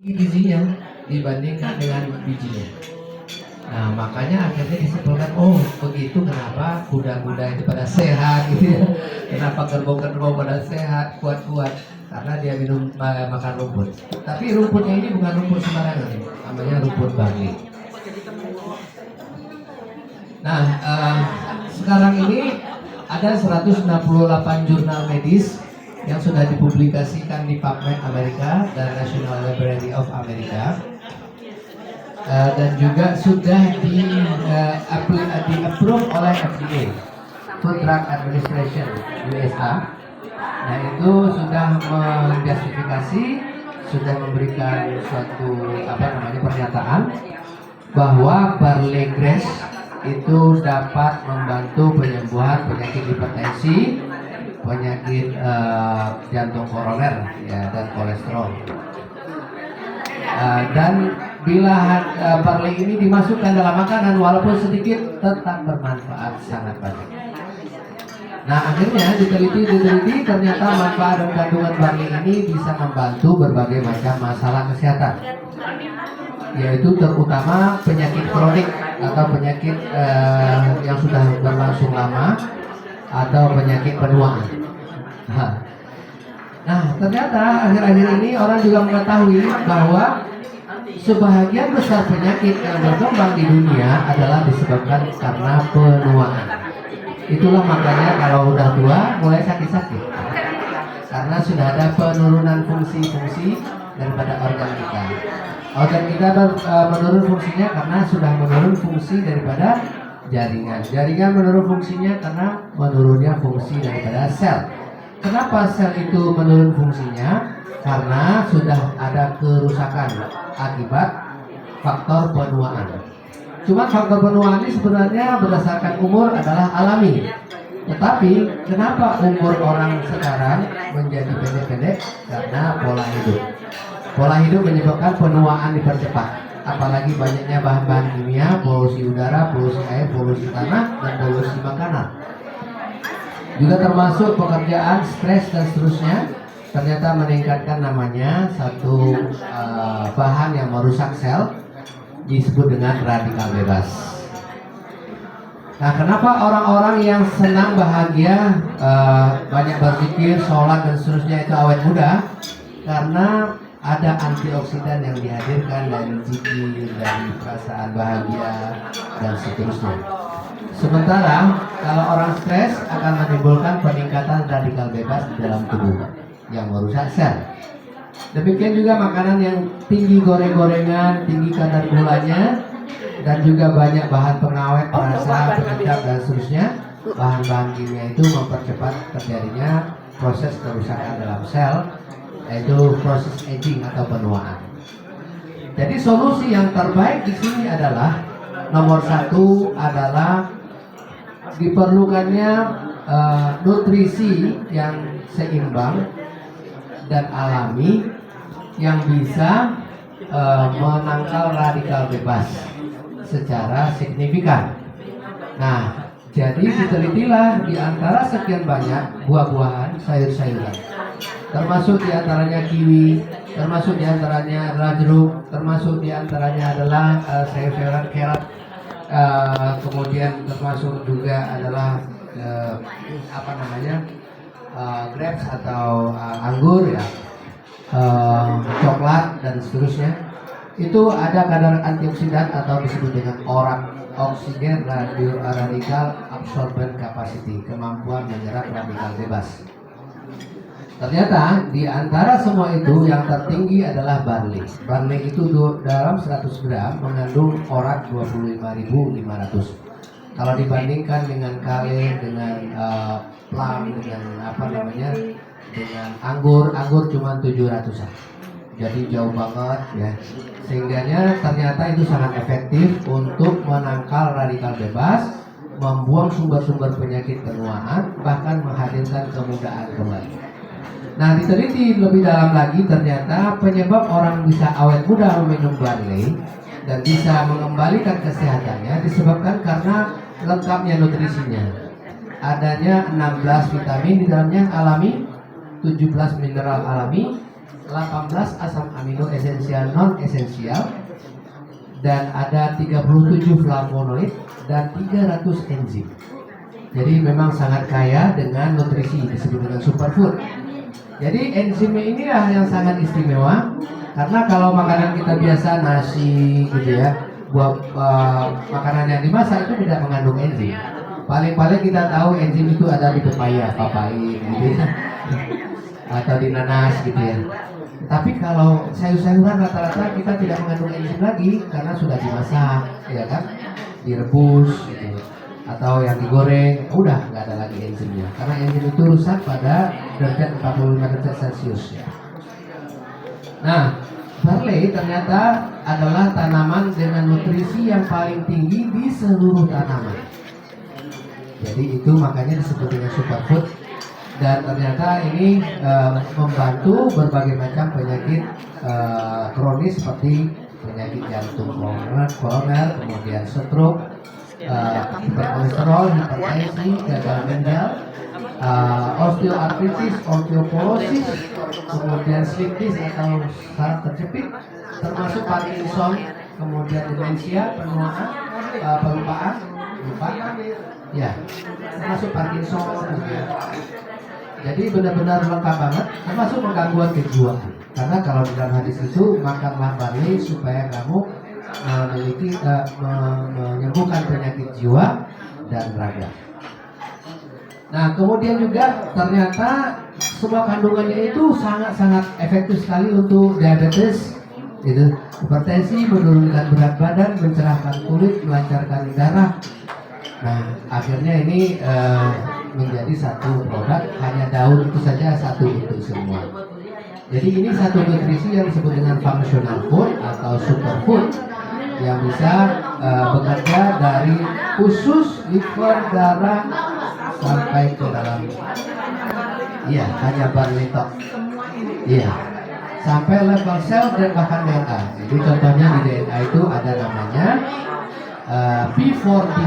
gizinya dibandingkan dengan bijinya. Nah, makanya akhirnya disimpulkan, oh begitu kenapa kuda-kuda itu pada sehat gitu ya. Kenapa kerbau-kerbau pada sehat, kuat-kuat, karena dia makan rumput. Tapi rumputnya ini bukan rumput sembarangan, namanya rumput barley. Nah, sekarang ini ada 168 jurnal medis yang sudah dipublikasikan di PubMed Amerika dan National Library of America, dan juga sudah di-approve oleh FDA, Food Drug Administration USA. Nah, itu sudah menjustifikasi, sudah memberikan suatu pernyataan bahwa barley grass itu dapat membantu penyembuhan penyakit hipertensi, penyakit jantung koroner ya, dan kolesterol. Dan bila barley ini dimasukkan dalam makanan walaupun sedikit tetap bermanfaat sangat banyak. Nah, akhirnya diteliti ternyata manfaat dan kandungan barley ini bisa membantu berbagai macam masalah kesehatan, yaitu terutama penyakit kronik atau penyakit yang sudah berlangsung lama atau penyakit penuaan. Nah, ternyata akhir-akhir ini orang juga mengetahui bahwa sebahagian besar penyakit yang berkembang di dunia adalah disebabkan karena penuaan. Itulah makanya kalau udah tua mulai sakit-sakit, karena sudah ada penurunan fungsi-fungsi daripada organ kita. Organ kita menurun fungsinya karena sudah menurun fungsi daripada jaringan. Jaringan menurun fungsinya karena menurunnya fungsi daripada sel. Kenapa sel itu menurun fungsinya? Karena sudah ada kerusakan akibat faktor penuaan. Cuma faktor penuaan ini sebenarnya berdasarkan umur adalah alami. Tetapi kenapa umur orang sekarang menjadi pendek-pendek? Karena pola hidup. Pola hidup menyebabkan penuaan dipercepat. Apalagi banyaknya bahan-bahan kimia, polusi udara, polusi air, polusi tanah, dan polusi makanan. Juga termasuk pekerjaan, stres, dan seterusnya. Ternyata meningkatkan namanya satu bahan yang merusak sel, disebut dengan radikal bebas. Nah, kenapa orang-orang yang senang bahagia, banyak berzikir, sholat dan seterusnya itu awet muda? Karena ada antioksidan yang dihadirkan dari zikir, dari perasaan bahagia dan seterusnya. Sementara kalau orang stres akan menimbulkan peningkatan radikal bebas di dalam tubuh yang merusak sel. Demikian juga makanan yang tinggi goreng-gorengan, tinggi kadar gulanya, dan juga banyak bahan pengawet, perasa, penyedap dan seterusnya. Bahan-bahan kimia itu mempercepat terjadinya proses kerusakan dalam sel, yaitu proses aging atau penuaan. Jadi solusi yang terbaik di sini adalah nomor satu adalah diperlukannya nutrisi yang seimbang dan alami yang bisa menangkal radikal bebas secara signifikan. Nah, jadi ditelitilah di antara sekian banyak buah-buahan, sayur-sayuran, termasuk di antaranya kiwi, termasuk di antaranya adalah jeruk, termasuk di antaranya adalah sayur-sayuran carrot, kemudian termasuk juga adalah grapes atau anggur ya, coklat dan seterusnya. Itu ada kadar antioksidan atau disebut dengan ORAC, oksigen radikal absorbent capacity, kemampuan menyerap radikal bebas. Ternyata di antara semua itu yang tertinggi adalah barley. Barley itu dalam 100 gram mengandung ORAC 25.500. Kalau dibandingkan dengan kale, dengan plum, dengan dengan anggur cuma 700-an. Jadi jauh banget ya. Sehingganya ternyata itu sangat efektif untuk menangkal radikal bebas, membuang sumber-sumber penyakit penuaan, bahkan menghadirkan kemudaan kembali. Nah, diteliti lebih dalam lagi, ternyata penyebab orang bisa awet muda meminum barley dan bisa mengembalikan kesehatannya disebabkan karena lengkapnya nutrisinya. Adanya 16 vitamin di dalamnya alami, 17 mineral alami, 18 asam amino esensial non esensial, dan ada 37 flavonoid dan 300 enzim. Jadi memang sangat kaya dengan nutrisi, disebut dengan superfood. Jadi enzimnya inilah yang sangat istimewa, karena kalau makanan kita biasa nasi gitu ya, buat makanan yang dimasak itu tidak mengandung enzim. Paling-paling kita tahu enzim itu ada di pepaya, papai gitu ya, atau di nanas gitu ya. Tapi kalau sayur-sayuran rata-rata kita tidak mengandung enzim lagi karena sudah dimasak, ya kan, direbus gitu, atau yang digoreng, udah nggak ada lagi enzimnya. Karena enzim itu rusak pada derajat 45 derajat Celcius ya. Nah, barley ternyata adalah tanaman dengan nutrisi yang paling tinggi di seluruh tanaman. Jadi itu makanya disebut dengan superfood. Dan ternyata ini membantu berbagai macam penyakit kronis seperti penyakit jantung koroner, kemudian stroke, hiperkolesterol, hipertensi, gagal ginjal, osteoartritis, osteoporosis, kemudian sleep disk atau saraf terjepit, termasuk Parkinson, kemudian demensia, penuaan, pelupaan, lupa, ya, termasuk Parkinson. Jadi benar-benar lengkap banget, termasuk gangguan kejiwaan. Karena kalau di dalam hadis itu makanlah barley supaya kamu memiliki menyembuhkan penyakit jiwa dan raga. Nah, kemudian juga ternyata semua kandungannya itu sangat-sangat efektif sekali untuk diabetes, gitu. Hipertensi, menurunkan berat badan, mencerahkan kulit, melancarkan darah. Nah, akhirnya ini menjadi satu produk, hanya daun itu saja satu untuk semua. Jadi ini satu nutrisi yang disebut dengan functional food atau superfood yang bisa bekerja dari usus, liver, darah sampai ke dalam, iya, hanya barley talk, iya, sampai level sel dan bahkan DNA. Jadi contohnya di DNA itu ada namanya P41.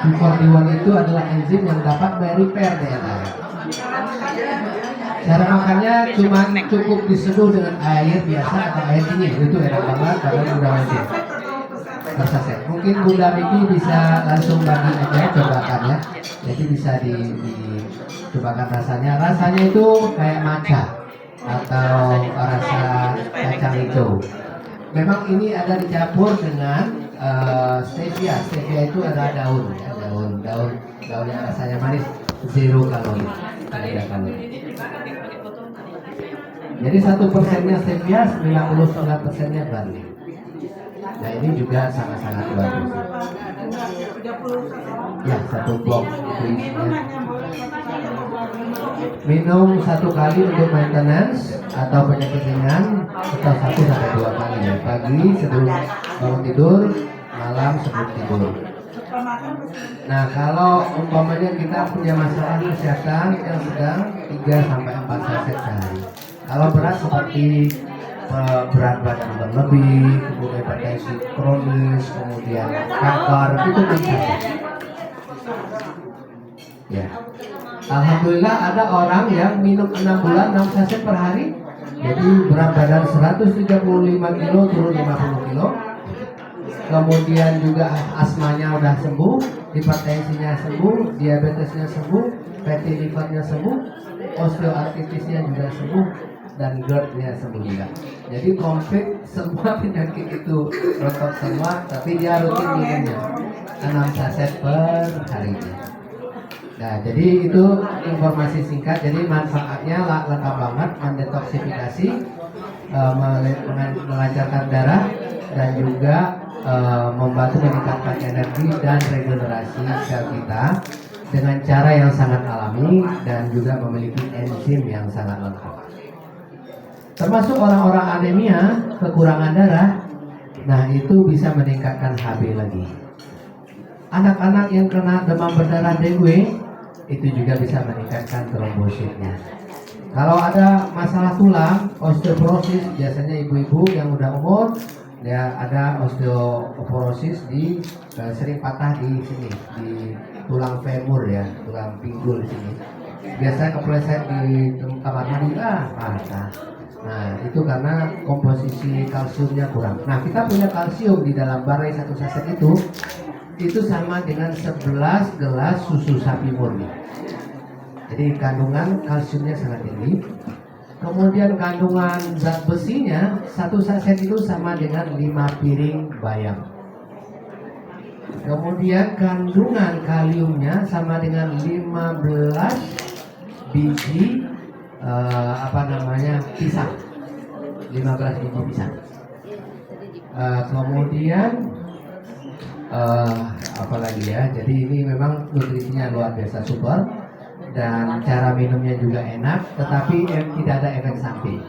P41 itu adalah enzim yang dapat merepair DNA. Cara makannya cuma cukup diseduh dengan air biasa atau air dingin, itu enak banget karena udah wajib. Tersaset. Mungkin Bunda Miki bisa langsung bagi aja, cobakan ya. Jadi bisa dicobakan rasanya. Rasanya itu kayak matcha atau rasa kacang hijau. Memang ini ada dicampur dengan stevia. Stevia itu adalah daun yang rasanya manis, 0 kalori, tidak ada kalori. Jadi 1%-nya stevia, 99%-nya barley. Nah ini juga sangat-sangat bagus. Ya, satu box itu isinya. Minum 1 kali untuk maintenance atau penyakit ringan, atau 1 sampai 2 kali ya. Pagi sebelum bangun tidur, malam sebelum tidur. Nah kalau umpamanya kita punya masalah kesehatan yang sedang, 3 sampai 4 saset sehari. Kalau berat seperti berat badan berlebih, kemudian hipertensi kronis, kemudian kanker, itu bisa. Ya. Alhamdulillah ada orang yang minum 6 bulan 6 saset per hari. Jadi berat badan 135 kilo turun 50 kilo. Kemudian juga asmanya udah sembuh, hipertensinya sembuh, diabetesnya sembuh, fatty livernya sembuh, osteoartritisnya juga sembuh, dan GERD-nya sembuh juga. Jadi komplit semua penyakit itu rontok semua, tapi dia rutin minumnya 6 saset per hari. Nah, jadi itu informasi singkat. Jadi manfaatnya lengkap banget, mendetoksifikasi, melancarkan darah, dan juga membantu meningkatkan energi dan regenerasi sel kita dengan cara yang sangat alami dan juga memiliki enzim yang sangat lengkap. Termasuk orang-orang anemia, kekurangan darah, nah itu bisa meningkatkan HB lagi. Anak-anak yang kena demam berdarah dengue, itu juga bisa meningkatkan trombositnya. Kalau ada masalah tulang, osteoporosis, biasanya ibu-ibu yang udah umur, ya ada osteoporosis di sering patah di sini, di tulang femur ya, tulang pinggul di sini. Biasanya kepleset di kamar mandi, patah. Nah, itu karena komposisi kalsiumnya kurang. Nah, kita punya kalsium di dalam barai satu saset itu sama dengan 11 gelas susu sapi murni. Jadi kandungan kalsiumnya sangat tinggi. Kemudian kandungan zat besinya satu saset itu sama dengan 5 piring bayam. Kemudian kandungan kaliumnya sama dengan 15 biji pisang. 15 biji pisang. Kemudian apalagi ya. Jadi ini memang nutrisinya luar biasa super dan cara minumnya juga enak, tetapi tidak ada efek samping.